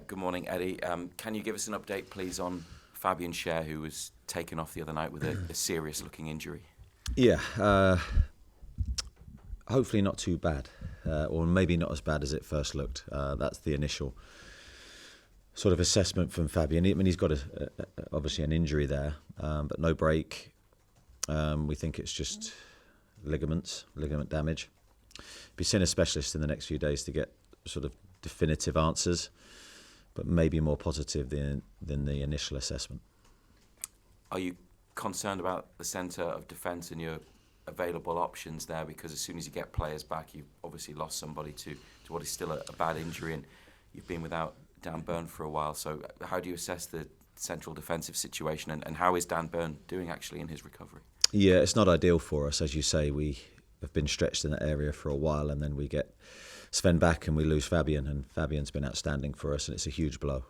Good morning, Eddie. Can you give us an update, please, on Fabian Schär, who was taken off the other night with a serious-looking injury? Yeah, hopefully not too bad, or maybe not as bad as it first looked. That's the initial sort of assessment from Fabian. I mean, he's got obviously an injury there, but no break. We think it's just ligament damage. Be seeing a specialist in the next few days to get sort of definitive answers, but maybe more positive than the initial assessment. Are you concerned about the centre of defence and your available options there? Because as soon as you get players back, you've obviously lost somebody to what is still a bad injury, and you've been without Dan Burn for a while. So how do you assess the central defensive situation, and how is Dan Burn doing actually in his recovery? Yeah, it's not ideal for us. As you say, we have been stretched in that area for a while, and then we get Sven back and we lose Fabian, and Fabian's been outstanding for us, and it's a huge blow.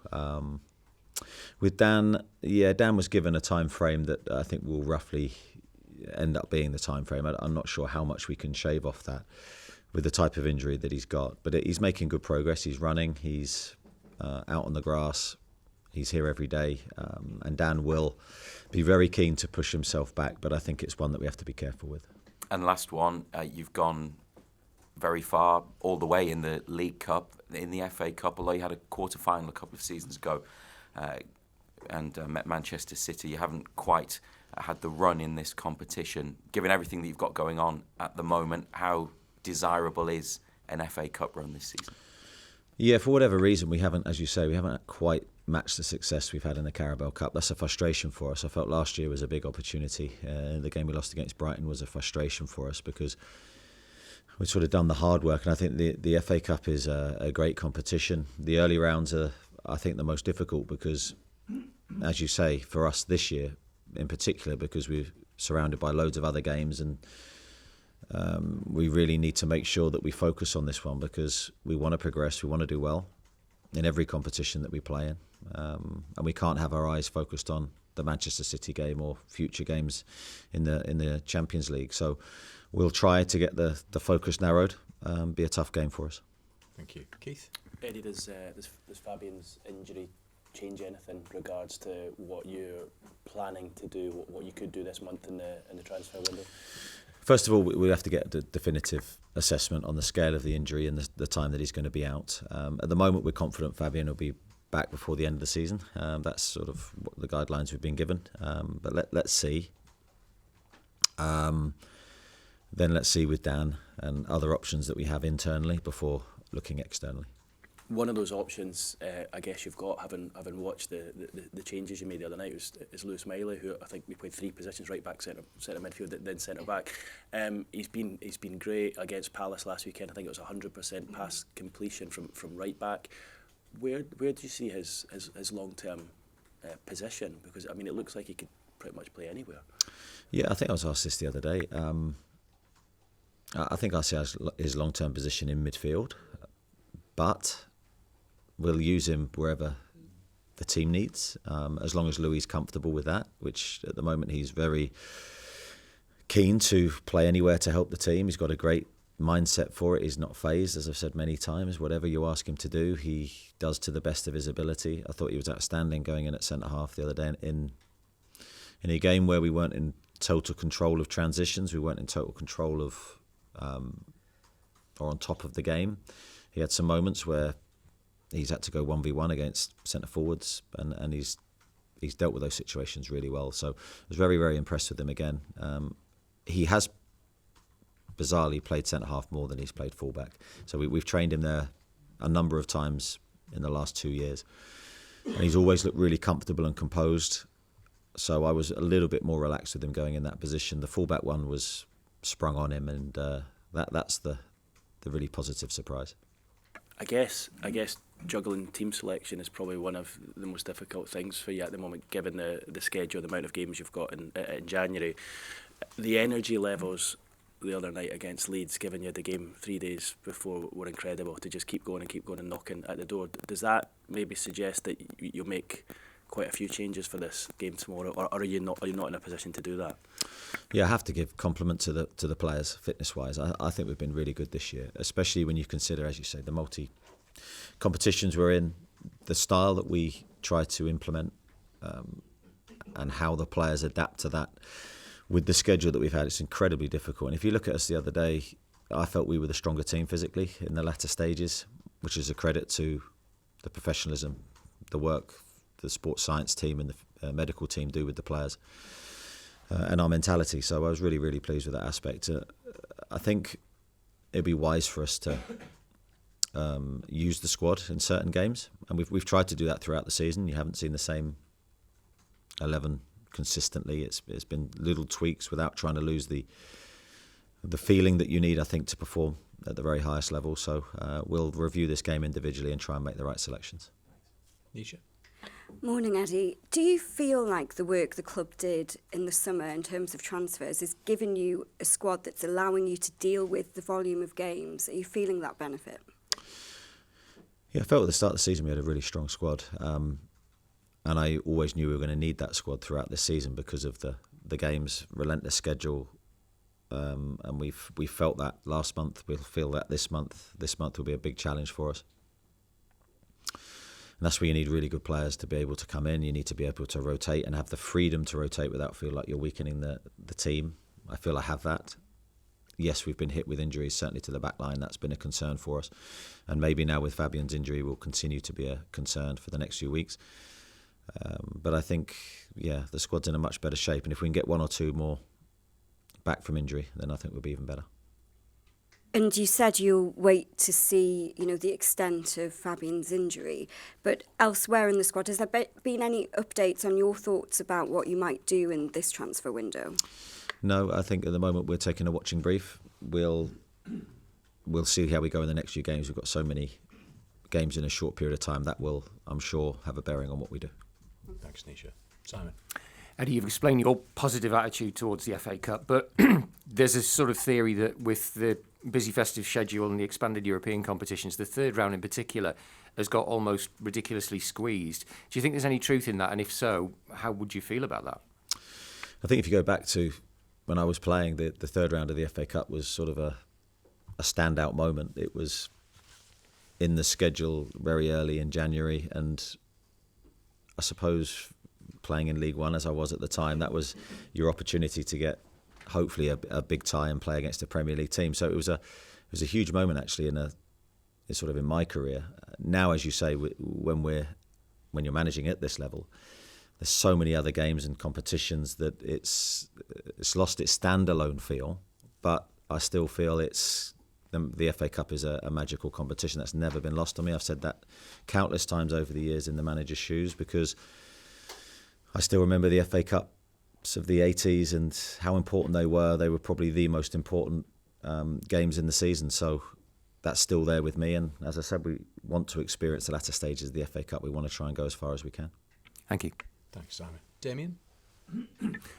With Dan, Dan was given a time frame that I think will roughly end up being the time frame. I'm not sure how much we can shave off that with the type of injury that he's got, but he's making good progress. He's running, he's out on the grass, he's here every day, and Dan will be very keen to push himself back, but I think it's one that we have to be careful with. And last one, you've gone very far, all the way in the League Cup, in the FA Cup, although you had a quarter-final a couple of seasons ago and met Manchester City. You haven't quite had the run in this competition. Given everything that you've got going on at the moment, how desirable is an FA Cup run this season? Yeah, for whatever reason, we haven't, as you say, we haven't quite matched the success we've had in the Carabao Cup. That's a frustration for us. I felt last year was a big opportunity. The game we lost against Brighton was a frustration for us because we've sort of done the hard work, and I think the FA Cup is a great competition. The early rounds are, I think, the most difficult because, as you say, for us this year in particular, because we're surrounded by loads of other games, and we really need to make sure that we focus on this one because we want to progress, we want to do well in every competition that we play in, and we can't have our eyes focused on the Manchester City game or future games in the Champions League. So we'll try to get the focus narrowed. Be a tough game for us. Thank you. Keith? Eddie, does Fabian's injury change anything in regards to what you're planning to do, what you could do this month in the transfer window? First of all, we have to get the definitive assessment on the scale of the injury and the time that he's going to be out. At the moment, we're confident Fabian will be back before the end of the season. That's sort of what the guidelines we've been given. But let's see. Then let's see with Dan and other options that we have internally before looking externally. One of those options, I guess you've got, having watched the changes you made the other night, is Lewis Miley, who I think we played three positions: right back, centre midfield, then centre back. He's been great against Palace last weekend. I think it was 100% pass completion from right back. Where do you see his long term position? Because I mean, it looks like he could pretty much play anywhere. Yeah, I think I was asked this the other day. I think I see his long term position in midfield, but we'll use him wherever the team needs, as long as Louis is comfortable with that, which at the moment he's very keen to play anywhere to help the team. He's got a great mindset for it. He's not phased, as I've said many times. Whatever you ask him to do, he does to the best of his ability. I thought he was outstanding going in at centre-half the other day in a game where we weren't in total control of transitions. We weren't in total control of or on top of the game. He had some moments where he's had to go 1v1 against centre forwards, and he's dealt with those situations really well. So I was very, very impressed with him again. He has bizarrely played centre half more than he's played fullback. So we've trained him there a number of times in the last 2 years, and he's always looked really comfortable and composed. So I was a little bit more relaxed with him going in that position. The fullback one was sprung on him, and that's the really positive surprise. I guess juggling team selection is probably one of the most difficult things for you at the moment, given the schedule, the amount of games you've got in January. The energy levels the other night against Leeds, given you had the game 3 days before, were incredible, to just keep going and knocking at the door. Does that maybe suggest that you'll make quite a few changes for this game tomorrow, or are you not in a position to do that? Yeah, I have to give compliment to the players fitness-wise. I think we've been really good this year, especially when you consider, as you say, the multi competitions we're in, the style that we try to implement and how the players adapt to that with the schedule that we've had, it's incredibly difficult. And if you look at us the other day, I felt we were the stronger team physically in the latter stages, which is a credit to the professionalism, the work the sports science team and the medical team do with the players and our mentality. So I was really, really pleased with that aspect. I think it'd be wise for us to use the squad in certain games, and we've tried to do that throughout the season. You haven't seen the same 11 consistently. It's been little tweaks without trying to lose the feeling that you need, I think, to perform at the very highest level. So we'll review this game individually and try and make the right selections. Nisha. Morning, Eddie. Do you feel like the work the club did in the summer in terms of transfers is giving you a squad that's allowing you to deal with the volume of games? Are you feeling that benefit? Yeah, I felt at the start of the season we had a really strong squad. And I always knew we were going to need that squad throughout this season because of the game's relentless schedule. And we felt that last month. We'll feel that this month. This month will be a big challenge for us. And that's where you need really good players to be able to come in. You need to be able to rotate and have the freedom to rotate without feeling like you're weakening the team. I feel I have that. Yes, we've been hit with injuries, certainly to the back line. That's been a concern for us. And maybe now with Fabian's injury will continue to be a concern for the next few weeks. But I think, the squad's in a much better shape. And if we can get one or two more back from injury, then I think we'll be even better. And you said you'll wait to see, the extent of Fabian's injury. But elsewhere in the squad, has there been any updates on your thoughts about what you might do in this transfer window? No, I think at the moment we're taking a watching brief. We'll see how we go in the next few games. We've got so many games in a short period of time that will, I'm sure, have a bearing on what we do. Thanks, Nisha. Simon. Eddie, you've explained your positive attitude towards the FA Cup, but there's a sort of theory that with the busy festive schedule and the expanded European competitions, the third round in particular has got almost ridiculously squeezed. Do you think there's any truth in that? And if so, how would you feel about that? I think if you go back to when I was playing, the third round of the FA Cup was sort of a standout moment. It was in the schedule very early in January, and I suppose playing in League One as I was at the time, that was your opportunity to get hopefully a big tie and play against a Premier League team. So it was a huge moment actually in my career. Now, as you say, when you're managing at this level, there's so many other games and competitions that it's lost its standalone feel. But I still feel the FA Cup is a magical competition that's never been lost on me. I've said that countless times over the years in the manager's shoes, because I still remember the FA Cups of the 80s and how important they were. They were probably the most important games in the season. So that's still there with me. And as I said, we want to experience the latter stages of the FA Cup. We want to try and go as far as we can. Thank you. Thanks, Simon. Damien?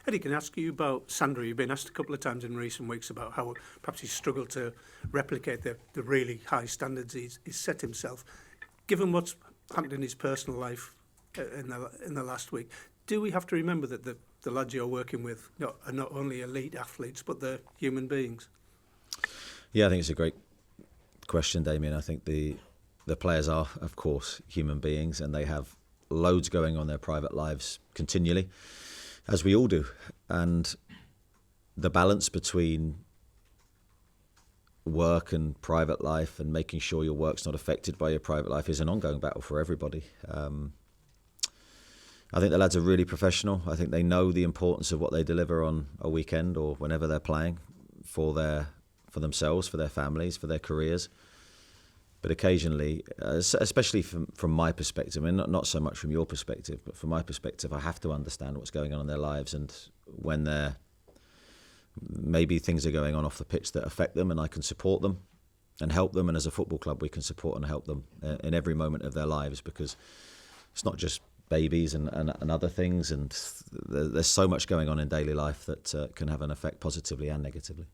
Eddie, can I ask you about Sandro? You've been asked a couple of times in recent weeks about how perhaps he's struggled to replicate the really high standards he's set himself. Given what's happened in his personal life in the last week, do we have to remember that the lads you're working with are not only elite athletes, but they're human beings? Yeah, I think it's a great question, Damien. I think the players are, of course, human beings, and they have loads going on in their private lives continually, as we all do. And the balance between work and private life and making sure your work's not affected by your private life is an ongoing battle for everybody. I think the lads are really professional. I think they know the importance of what they deliver on a weekend or whenever they're playing for themselves, for their families, for their careers. But occasionally, especially from my perspective, and not so much from your perspective, but from my perspective, I have to understand what's going on in their lives, and when maybe things are going on off the pitch that affect them, and I can support them and help them. And as a football club, we can support and help them in every moment of their lives, because it's not just babies and other things, and there's so much going on in daily life that can have an effect positively and negatively.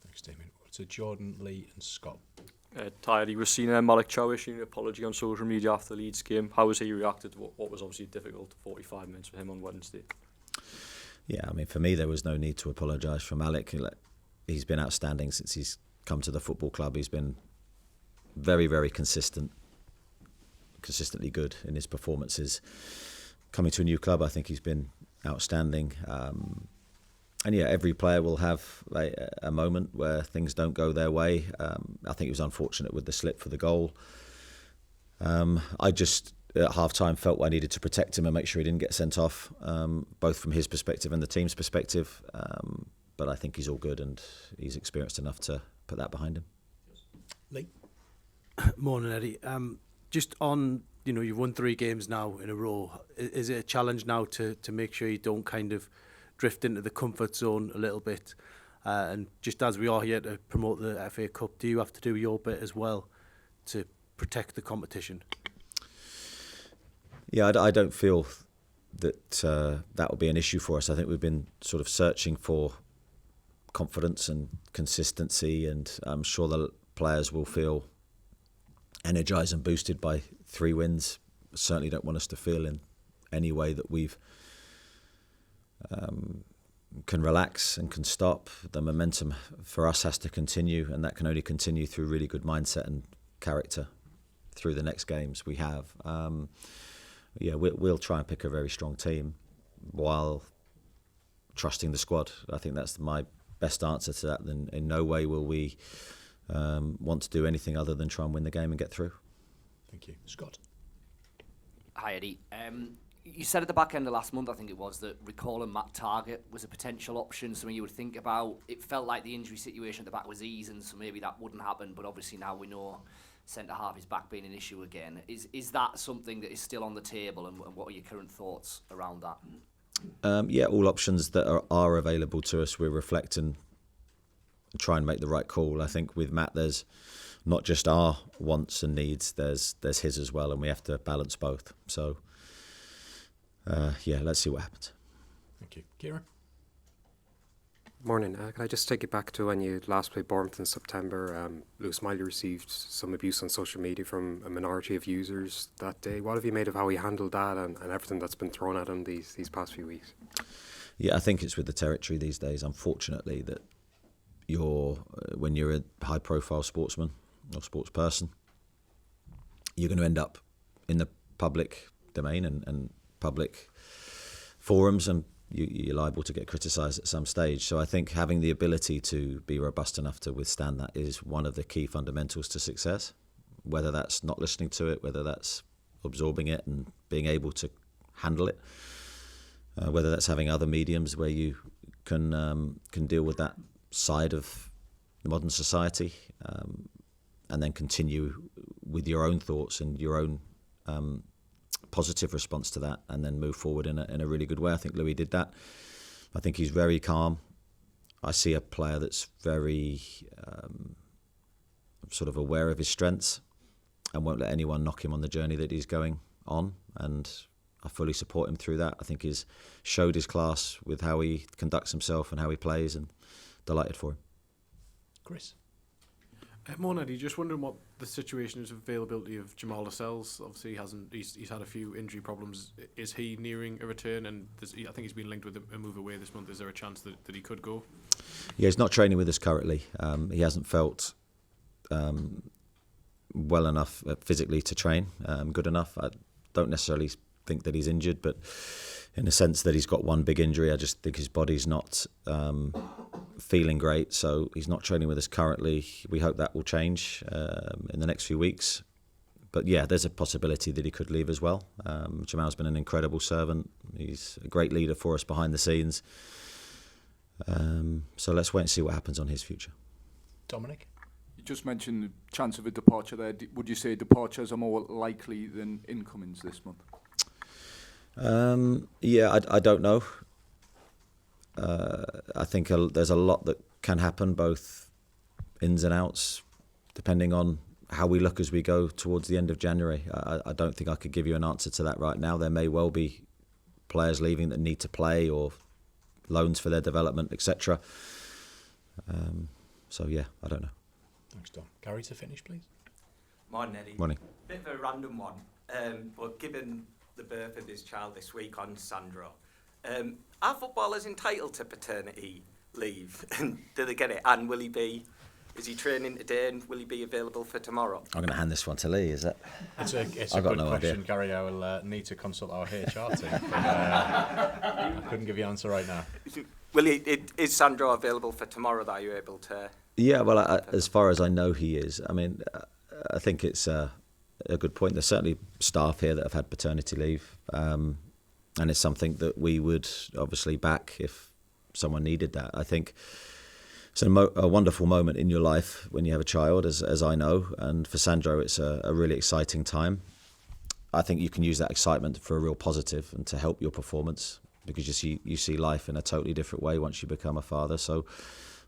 Thanks, Damien. To Jordan, Lee and Scott. Tired, we've seen Malik Chow issuing an apology on social media after the Leeds game. How has he reacted to what was obviously a difficult 45 minutes for him on Wednesday? Yeah, I mean, for me, there was no need to apologise for Malik. He's been outstanding since he's come to the football club. He's been very, very consistent consistently good in his performances. Coming to a new club, I think he's been outstanding. And yeah, every player will have a moment where things don't go their way. I think he was unfortunate with the slip for the goal. I just, at half-time, felt I needed to protect him and make sure he didn't get sent off, both from his perspective and the team's perspective. But I think he's all good and he's experienced enough to put that behind him. Lee? Morning, Eddie. Just on, you've won 3 games now in a row. Is it a challenge now to make sure you don't kind of drift into the comfort zone a little bit? And just as we are here to promote the FA Cup, do you have to do your bit as well to protect the competition? Yeah, I don't feel that that will be an issue for us. I think we've been sort of searching for confidence and consistency, and I'm sure the players will feel energised and boosted by 3 wins. Certainly don't want us to feel in any way that we've can relax and can stop. The momentum for us has to continue, and that can only continue through really good mindset and character through the next games we have. We'll try and pick a very strong team while trusting the squad. I think that's my best answer to that. Then in no way will we want to do anything other than try and win the game and get through. Thank you. Scott? Hi, Eddie. You said at the back end of last month, I think it was, that recalling Matt Targett was a potential option, something you would think about. It felt like the injury situation at the back was easing, so maybe that wouldn't happen, but obviously now we know centre-half is back being an issue again. Is that something that is still on the table, and what are your current thoughts around that? All options that are available to us, we're reflecting and try and make the right call. I think with Matt, there's not just our wants and needs, there's his as well, and we have to balance both. So, let's see what happens. Thank you. Kieran? Morning. Can I just take it back to when you last played Bournemouth in September? Lewis Miley received some abuse on social media from a minority of users that day. What have you made of how he handled that and everything that's been thrown at him these past few weeks? Yeah, I think it's with the territory these days, unfortunately, that when you're a high-profile sportsman or sports person, you're going to end up in the public domain and public forums, and you're liable to get criticised at some stage. So I think having the ability to be robust enough to withstand that is one of the key fundamentals to success, whether that's not listening to it, whether that's absorbing it and being able to handle it, whether that's having other mediums where you can deal with that side of modern society, and then continue with your own thoughts and your own positive response to that, and then move forward in a really good way. I think Louis did that. I think he's very calm. I see a player that's very sort of aware of his strengths and won't let anyone knock him on the journey that he's going on, and I fully support him through that. I think he's showed his class with how he conducts himself and how he plays, and delighted for him. Chris? Morning, Eddie. Just wondering what the situation is of availability of Jamal Lascelles. Obviously, he's had a few injury problems. Is he nearing a return? And I think he's been linked with a move away this month. Is there a chance that he could go? Yeah, he's not training with us currently. He hasn't felt well enough physically to train, good enough. I don't necessarily think that he's injured, but in the sense that he's got one big injury, I just think his body's not feeling great, so he's not training with us currently. We hope that will change in the next few weeks. But yeah, there's a possibility that he could leave as well. Jamal's been an incredible servant. He's a great leader for us behind the scenes. So let's wait and see what happens on his future. Dominic? You just mentioned the chance of a departure there. Would you say departures are more likely than incomings this month? I don't know. I think there's a lot that can happen, both ins and outs, depending on how we look as we go towards the end of January. I don't think I could give you an answer to that right now. There may well be players leaving that need to play, or loans for their development, etc. I don't know. Thanks, Dom. Gary, to finish, please. Morning, Eddie. Morning. Bit of a random one, but given the birth of this child this week on Sandro, are footballers entitled to paternity leave? And do they get it? And will he be Is he training today, and will he be available for tomorrow? I'm going to hand this one to Lee, is it? It's a I've got good no question, idea. Gary. I will need to consult our HR team. I couldn't give you an answer right now. Is Sandro available for tomorrow? That you're able to? Yeah, well, as far as I know, he is. I mean, I think it's a good point. There's certainly staff here that have had paternity leave, and it's something that we would obviously back if someone needed that. I think it's a wonderful moment in your life when you have a child, as I know, and for Sandro, it's a really exciting time. I think you can use that excitement for a real positive and to help your performance, because you see life in a totally different way once you become a father. So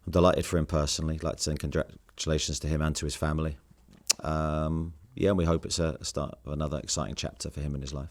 I'm delighted for him personally. I'd like to send congratulations to him and to his family. And we hope it's a start of another exciting chapter for him in his life.